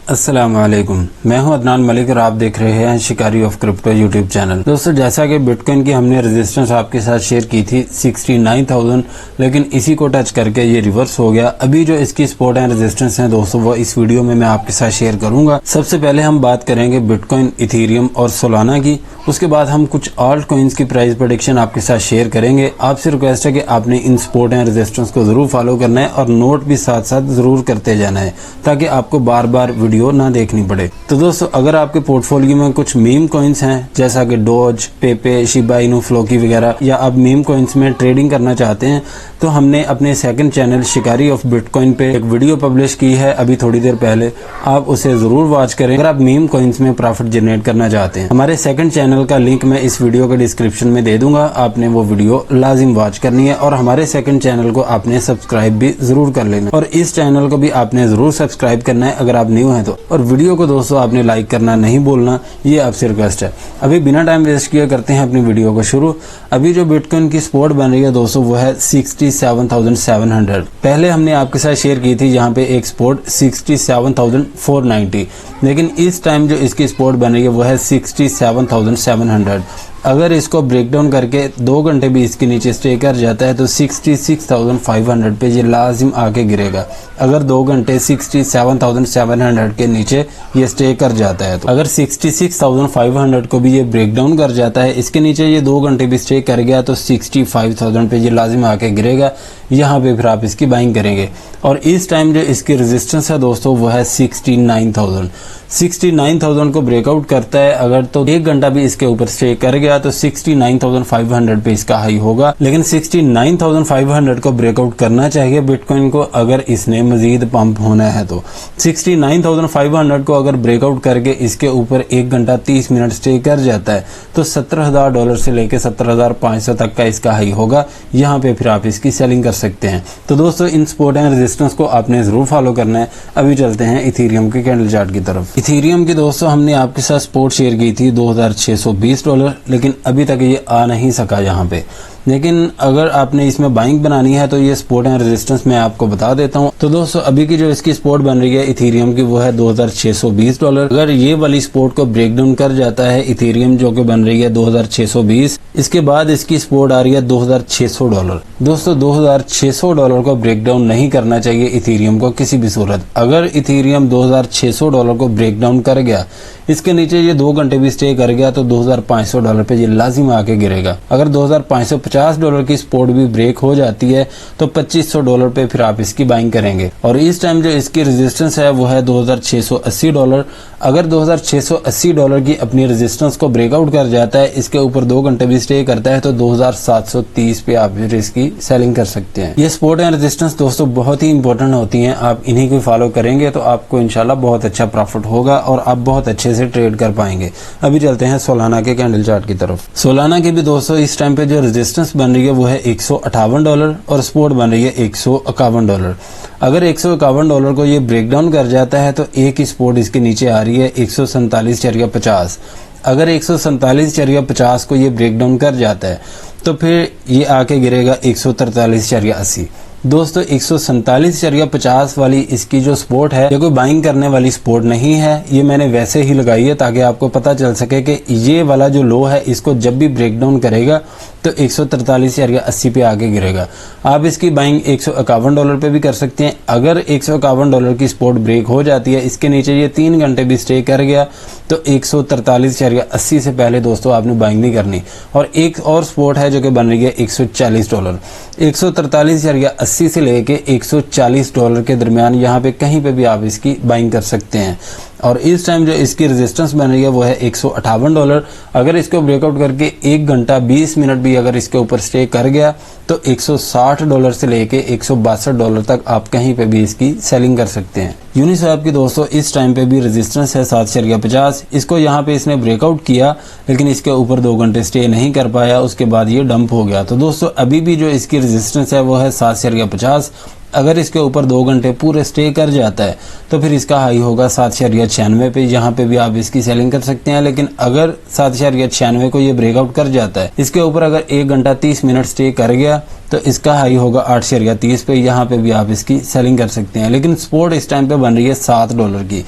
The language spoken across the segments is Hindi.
अस्सलाम वालेकुम, मैं हूं अदनान मलिक और आप देख रहे हैं शिकारी ऑफ क्रिप्टो यूट्यूब चैनल। दोस्तों, जैसा कि बिटकॉइन की हमने रेजिस्टेंस आपके साथ शेयर की थी 69,000, लेकिन इसी को टच करके ये रिवर्स हो गया। अभी जो इसकी सपोर्ट एंड रेजिस्टेंस है दोस्तों, वो इस वीडियो में मैं आपके साथ शेयर करूंगा। सबसे पहले हम बात करेंगे बिटकॉइन, इथेरियम और सोलाना की। उसके बाद हम कुछ ऑल्ट कॉइन्स की प्राइस प्रेडिक्शन आपके साथ शेयर करेंगे। आपसे रिक्वेस्ट है कि आपने इन सपोर्ट एंड रेजिस्टेंस को जरूर फॉलो करना है और नोट भी साथ साथ जरूर करते जाना है, ताकि आपको बार बार वीडियो ना देखनी पड़े। तो दोस्तों, अगर आपके पोर्टफोलियो में कुछ मीम कॉइन्स हैं जैसा कि डोज, पेपे, शिबा इनू, फ्लोकी वगैरह, या आप मीम कॉइन्स में ट्रेडिंग करना चाहते हैं, तो हमने अपने सेकंड चैनल शिकारी ऑफ बिटकॉइन पे एक वीडियो पब्लिश की है अभी थोड़ी देर पहले। आप उसे जरूर वॉच करें अगर आप मीम कॉइन्स में प्रॉफिट जनरेट करना चाहते हैं। हमारे सेकंड चैनल का लिंक मैं इस वीडियो के डिस्क्रिप्शन में दे दूंगा, आपने वो वीडियो लाजिम वॉच करनी है और हमारे सेकंड चैनल को आपने सब्सक्राइब भी जरूर कर लेना और इस चैनल को भी आपने जरूर सब्सक्राइब करना है अगर आप न्यू हैं तो। और वीडियो को दोस्तों आपने लाइक करना नहीं भूलना, ये आपसे रिक्वेस्ट है। अभी बिना टाइम वेस्ट किए करते हैं अपनी वीडियो को शुरू। अभी जो बिटकॉइन की सपोर्ट बन रही है दोस्तों, वो है 67,700। पहले हमने आपके साथ शेयर की थी यहाँ पे एक सपोर्ट 67,490, लेकिन इस टाइम जो इसकी सपोर्ट बन रही है वो है 67,700। अगर इसको ब्रेक डाउन करके 2 घंटे भी इसके नीचे स्टे कर जाता है तो 66,500 पे ये लाजिम आके गिरेगा। अगर 2 घंटे 67,700 के नीचे ये स्टे कर जाता है तो, अगर 66,500 को भी ये ब्रेक डाउन कर जाता है, इसके नीचे ये 2 घंटे भी स्टे कर गया तो 65,000 पे ये लाजिम आके गिरेगा। यहाँ पे फिर आप इसकी बाइंग करेंगे। और इस टाइम जो इसकी रेजिस्टेंस है दोस्तों, वो है 69,000। 69,000 को ब्रेकआउट करता है अगर, तो 1 घंटा भी इसके ऊपर स्टे कर गया तो 69,500 पे इसका हाई होगा। लेकिन 69,500 को ब्रेकआउट करना चाहिए बिटकॉइन को अगर इसने मजीद पंप होना है तो। 69,500 को अगर ब्रेकआउट करके इसके ऊपर 1 घंटा 30 मिनट स्टे कर जाता है तो $17,000 से लेके 17,500 तक का इसका हाई होगा। यहाँ पे फिर आप इसकी सेलिंग कर सकते हैं। तो दोस्तों, इन सपोर्ट एंड रेजिस्टेंस को आपने जरूर फॉलो करना है। अभी चलते हैं इथेरियम के कैंडल चार्ट की तरफ। इथेरियम की दोस्तों हमने आपके साथ सपोर्ट शेयर की थी $2,620, लेकिन अभी तक ये आ नहीं सका यहाँ पे। लेकिन अगर आपने इसमें बाइंग बनानी है तो ये सपोर्ट एंड रेजिस्टेंस मैं आपको बता देता हूँ। तो दोस्तों, अभी की जो इसकी सपोर्ट बन रही है इथेरियम की, वो है $2,620। अगर ये वाली सपोर्ट को ब्रेक डाउन कर जाता है इथेरियम, जो कि बन रही है 2,620, इसके बाद इसकी सपोर्ट आ रही है $2,600। दोस्तों, $2,600 को ब्रेक डाउन नहीं करना चाहिए इथेरियम को किसी भी सूरत। अगर इथेरियम $2,600 को ब्रेक डाउन कर गया, इसके नीचे ये 2 घंटे भी स्टे कर गया तो $2,500 पे ये लाजिम आके गिरेगा। अगर $2,550 की सपोर्ट भी ब्रेक हो जाती है तो $2,500 पे फिर आप इसकी बाइंग करेंगे। और इस टाइम जो इसकी रेजिस्टेंस है वो है $2,680। अगर $2,680 की अपनी रेजिस्टेंस को ब्रेकआउट कर जाता है, इसके ऊपर 2 घंटे भी स्टे करता है तो 2,730 पे आप फिर इसकी सेलिंग कर सकते हैं। ये सपोर्ट एंड रेजिस्टेंस दोस्तों बहुत ही इंपॉर्टेंट होती हैं। आप इन्हीं को फॉलो करेंगे तो आपको इंशाल्लाह बहुत अच्छा प्रॉफिट होगा और आप बहुत अच्छे से ट्रेड कर पाएंगे। अभी चलते हैं सोलाना के कैंडल चार्ट की तरफ। सोलाना की भी दोस्तों इस टाइम पे जो रेजिस्टेंस बन रही है वो है $158 और सपोर्ट बन रही है $151। अगर $151 को ये ब्रेक डाउन कर जाता है तो एक ही सपोर्ट इसके नीचे आ रही है 147.50। अगर 147.50 को ये ब्रेक डाउन कर जाता है तो फिर ये आके गिरेगा 143.80। दोस्तों, 147.50 वाली इसकी जो सपोर्ट है, ये कोई बाइंग करने वाली सपोर्ट नहीं है। ये मैंने वैसे ही लगाई है ताकि आपको पता चल सके कि ये वाला जो लो है, इसको जब भी ब्रेक डाउन करेगा तो 143.80 पे आगे गिरेगा। आप इसकी बाइंग $151 पे भी कर सकते हैं। अगर $151 की सपोर्ट ब्रेक हो जाती है, इसके नीचे ये 3 घंटे भी स्टे कर गया तो 143.80 से पहले दोस्तों आपने बाइंग नहीं करनी। और एक और सपोर्ट है जो कि बन रही है $140। 143.80 से लेके $140 के दरमियान यहाँ पे कहीं पे भी आप इसकी बाइंग कर सकते हैं। और इस टाइम जो इसकी रेजिस्टेंस बन रही है वो है $158। अगर इसको ब्रेकआउट करके 1 घंटा 20 मिनट भी अगर इसके ऊपर स्टे कर गया तो $160 से लेके $162 तक आप कहीं पे भी इसकी सेलिंग कर सकते हैं। यूनिस्वैप की दोस्तों इस टाइम पे भी रेजिस्टेंस है 7.50। इसको यहाँ पे इसने ब्रेकआउट किया, लेकिन इसके ऊपर 2 घंटे स्टे नहीं कर पाया, उसके बाद ये डंप हो गया। तो दोस्तों, अभी भी जो इसकी रेजिस्टेंस है वो है 7.50। अगर इसके ऊपर 2 घंटे पूरे स्टे कर जाता है तो फिर इसका हाई होगा 7.96 पे। यहाँ पे भी आप इसकी सेलिंग कर सकते हैं। लेकिन अगर 7.96 को ये ब्रेकआउट कर जाता है, इसके ऊपर अगर 1 घंटा 30 मिनट स्टे कर गया तो इसका हाई होगा 8.30 पे। यहाँ पे भी आप इसकी सेलिंग कर सकते हैं। लेकिन सपोर्ट इस टाइम पे बन रही है $7 की।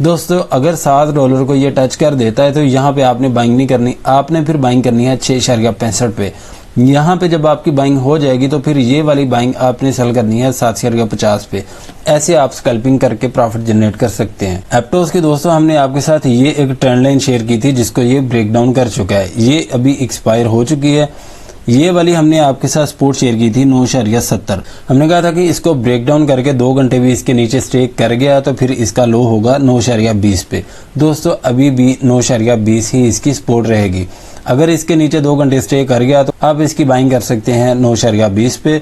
दोस्तों अगर $7 को ये टच कर देता है तो यहाँ पे आपने बाइंग नहीं करनी, आपने फिर बाइंग करनी है 6.65 पे। यहाँ पे जब आपकी बाइंग हो जाएगी तो फिर ये वाली बाइंग आपने सेल करनी है 7.50 पे। ऐसे आप स्कैल्पिंग करके प्रॉफिट जनरेट कर सकते हैं। एप्टोस की दोस्तों हमने आपके साथ ये एक ट्रेंड लाइन शेयर की थी जिसको ये ब्रेक डाउन कर चुका है, ये अभी एक्सपायर हो चुकी है। ये वाली हमने आपके साथ सपोर्ट शेयर की थी 9.70। हमने कहा था कि इसको ब्रेक डाउन करके 2 घंटे भी इसके नीचे स्टे कर गया तो फिर इसका लो होगा 9.20 पे। दोस्तों अभी भी 9.20 ही इसकी सपोर्ट रहेगी। अगर इसके नीचे 2 घंटे स्टे कर गया तो आप इसकी बाइंग कर सकते हैं 9.20 पे,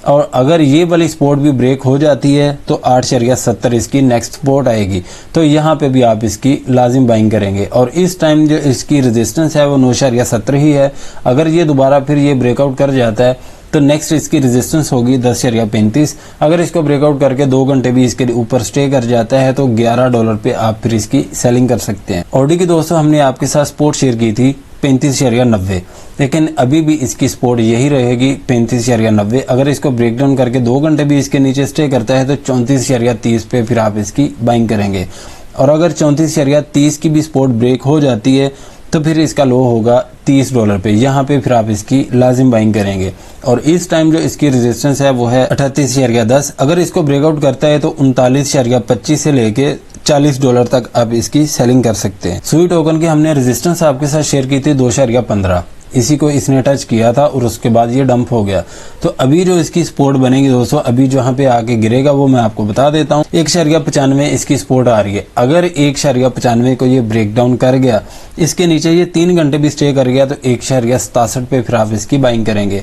और अगर ये वाली सपोर्ट भी ब्रेक हो जाती है तो 8.70 इसकी नेक्स्ट सपोर्ट आएगी, तो यहाँ पे भी आप इसकी लाजिम बाइंग करेंगे। और इस टाइम जो इसकी रेजिस्टेंस है वो 9.70 ही है। अगर ये दोबारा फिर ये ब्रेकआउट कर जाता है तो नेक्स्ट इसकी रेजिस्टेंस होगी 10.35। अगर इसको ब्रेकआउट करके 2 घंटे भी इसके ऊपर स्टे कर जाता है तो $11 पे आप फिर इसकी सेलिंग कर सकते हैं। ऑडी की दोस्तों हमने आपके साथ सपोर्ट शेयर की थी 35.90, लेकिन अभी भी इसकी सपोर्ट यही रहेगी 35.90। अगर इसको ब्रेक डाउन करके 2 घंटे भी इसके नीचे स्टे करता है तो 34.30 पे फिर आप इसकी बाइंग करेंगे। और अगर 34.30 की भी सपोर्ट ब्रेक हो जाती है तो फिर इसका लो होगा $30 पे। यहाँ पे फिर आप इसकी लाजिम बाइंग करेंगे। और इस टाइम जो इसकी रेजिस्टेंस है वो है 38.10। अगर इसको ब्रेकआउट करता है तो 39.25 से लेके $40 तक आप इसकी सेलिंग कर सकते हैं। सुई टोकन की हमने रेजिस्टेंस आपके साथ शेयर की थी 2.15। इसी को इसने टच किया था और उसके बाद ये डंप हो गया। तो अभी जो इसकी सपोर्ट बनेगी दोस्तों, अभी जहाँ पे आके गिरेगा वो मैं आपको बता देता हूँ। 1.95 इसकी सपोर्ट आ रही है। अगर 1.95 को ये ब्रेक डाउन कर गया, इसके नीचे ये 3 घंटे भी स्टे कर गया तो 1.67 पे फिर आप इसकी बाइंग करेंगे।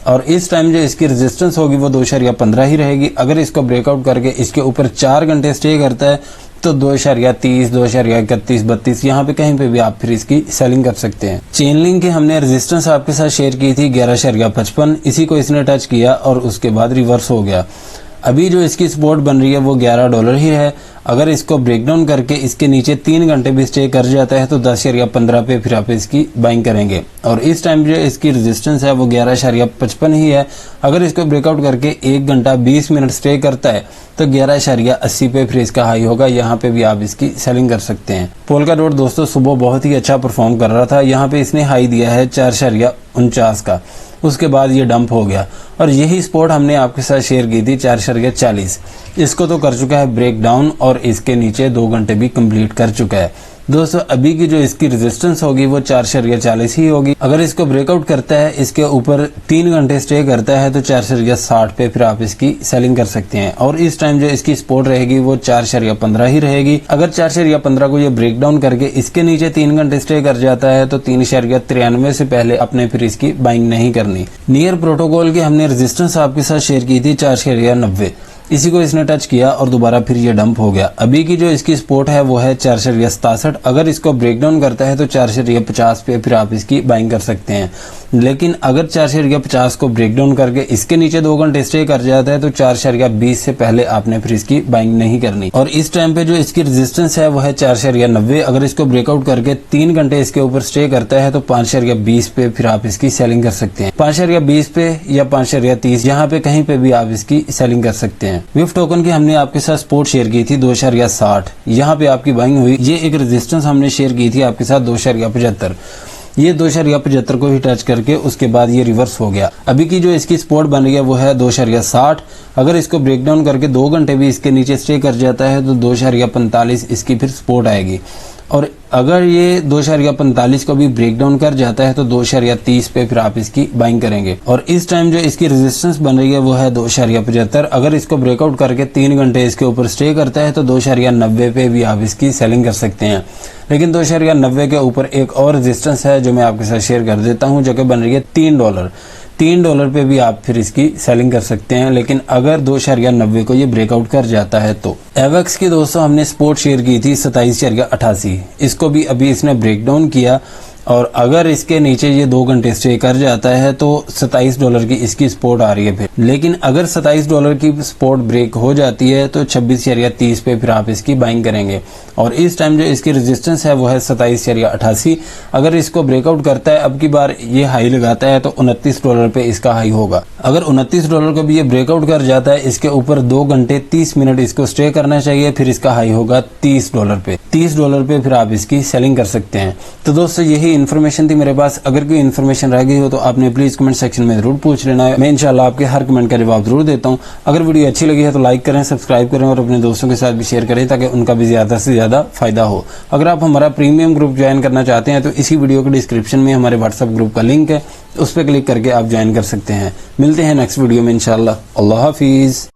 और इस टाइम जो इसकी रेजिस्टेंस होगी वो 2.15 ही रहेगी। अगर इसको ब्रेकआउट करके इसके ऊपर 4 घंटे स्टे करता है तो 2.30, 2.31, 32 यहाँ पे कहीं पे भी आप फिर इसकी सेलिंग कर सकते हैं। चेनलिंक की हमने रेजिस्टेंस आपके साथ शेयर की थी 11.55। इसी को इसने टच किया और उसके बाद रिवर्स हो गया। अभी जो इसकी सपोर्ट बन रही है वो $11 ही है। अगर इसको ब्रेक डाउन करके इसके नीचे 3 घंटे भी स्टे कर जाता है तो 10.15 पे फिर आप इसकी बाइंग करेंगे। और इस टाइम जो इसकी रेजिस्टेंस है वो 11.55 ही है। अगर इसको ब्रेकआउट करके 1 घंटा 20 मिनट स्टे करता है तो 11.80 पे फिर इसका हाई होगा। यहाँ पे भी आप इसकी सेलिंग कर सकते हैं। पोल्का डॉट दोस्तों सुबह बहुत ही अच्छा परफॉर्म कर रहा था। यहाँ पे इसने हाई दिया है 4.49 का, उसके बाद ये डंप हो गया। और यही स्पॉट हमने आपके साथ शेयर की थी 4.40। इसको तो कर चुका है ब्रेक डाउन और इसके नीचे 2 घंटे भी कंप्लीट कर चुका है। दोस्तों अभी की जो इसकी रेजिस्टेंस होगी वो 4.40 ही होगी। अगर इसको ब्रेकआउट करता है, इसके ऊपर 3 घंटे स्टे करता है तो 4.60 पे फिर आप इसकी सेलिंग कर सकते हैं। और इस टाइम जो इसकी सपोर्ट रहेगी वो 4.15 ही रहेगी। अगर 4.15 को ये ब्रेक डाउन करके इसके नीचे 3 घंटे स्टे कर जाता है तो 3.93 से पहले अपने फिर इसकी बाइंग नहीं करनी। नियर प्रोटोकॉल की हमने रेजिस्टेंस आपके साथ शेयर की थी 4.90। इसी को इसने टच किया और दोबारा फिर ये डंप हो गया। अभी की जो इसकी सपोर्ट है वो है 4.67। अगर इसको ब्रेक डाउन करता है तो 4.50 पे फिर आप इसकी बाइंग कर सकते हैं। लेकिन अगर 4.50 को ब्रेक डाउन करके इसके नीचे 2 घंटे स्टे कर जाता है तो 4.20 से पहले आपने फिर इसकी बाइंग नहीं करनी। और इस टाइम पे जो इसकी रेजिस्टेंस है वो है 4.90। अगर इसको ब्रेकआउट करके 3 घंटे इसके ऊपर स्टे करता है तो 5.20 पे फिर आप इसकी सेलिंग कर सकते हैं। 5.20 पे या 5.30 यहाँ पे कहीं पे भी आप इसकी सेलिंग कर सकते हैं। विफ टोकन की हमने आपके साथ सपोर्ट शेयर की थी 2.60। यहाँ पे आपकी बाइंग हुई। ये एक रेजिस्टेंस हमने शेयर की थी आपके साथ 2.75। ये 2.75 को ही टच करके उसके बाद ये रिवर्स हो गया। अभी की जो इसकी सपोर्ट बन रही है वो है 2.60। अगर इसको ब्रेक डाउन करके 2 घंटे भी इसके नीचे स्टे कर जाता है तो 2.45 इसकी फिर सपोर्ट आएगी। और अगर ये 2.45 को भी ब्रेक डाउन कर जाता है तो 2.30 पे फिर आप इसकी बाइंग करेंगे। और इस टाइम जो इसकी रेजिस्टेंस बन रही है वो है 2.75। अगर इसको ब्रेकआउट करके 3 घंटे इसके ऊपर स्टे करता है तो 2.90 पे भी आप इसकी सेलिंग कर सकते हैं। लेकिन 2.90 के ऊपर एक और रेजिस्टेंस है जो मैं आपके साथ शेयर कर देता हूँ, जो कि बन रही है $3। $3 पे भी आप फिर इसकी सेलिंग कर सकते हैं। लेकिन अगर 2.90 को ये ब्रेकआउट कर जाता है तो एवेक्स की दोस्तों हमने सपोर्ट शेयर की थी 27.88। इसको भी अभी इसने ब्रेक डाउन किया और अगर इसके नीचे ये 2 घंटे स्टे कर जाता है तो $27 की इसकी सपोर्ट आ रही है फिर। लेकिन अगर $27 की सपोर्ट ब्रेक हो जाती है तो 26.30 पे फिर आप इसकी बाइंग करेंगे। और इस टाइम जो इसकी रेजिस्टेंस है वो है 27.88। अगर इसको ब्रेकआउट करता है, अब की बार ये हाई लगाता है तो $29 पे इसका हाई होगा। अगर $29 को भी ये ब्रेकआउट कर जाता है, इसके ऊपर 2 घंटे 30 मिनट इसको स्टे करना चाहिए, फिर इसका हाई होगा $30 पे। $30 पे फिर आप इसकी सेलिंग कर सकते हैं। तो दोस्तों यही इन्फॉर्मेशन थी मेरे पास। अगर कोई इन्फॉर्मेशन रह गई हो तो आपने प्लीज कमेंट सेक्शन में जरूर पूछ लेना है। मैं इंशाल्लाह आपके हर कमेंट का जवाब जरूर देता हूँ। अगर वीडियो अच्छी लगी है तो लाइक करें, सब्सक्राइब करें और अपने दोस्तों के साथ भी शेयर करें ताकि उनका भी ज्यादा से ज्यादा फायदा हो। अगर आप हमारा प्रीमियम ग्रुप ज्वाइन करना चाहते हैं तो इसी वीडियो के डिस्क्रिप्शन में हमारे व्हाट्सएप ग्रुप का लिंक है, उस पर क्लिक करके आप ज्वाइन कर सकते हैं। मिलते हैं नेक्स्ट वीडियो में इंशाल्लाह। अल्लाह हाफिज।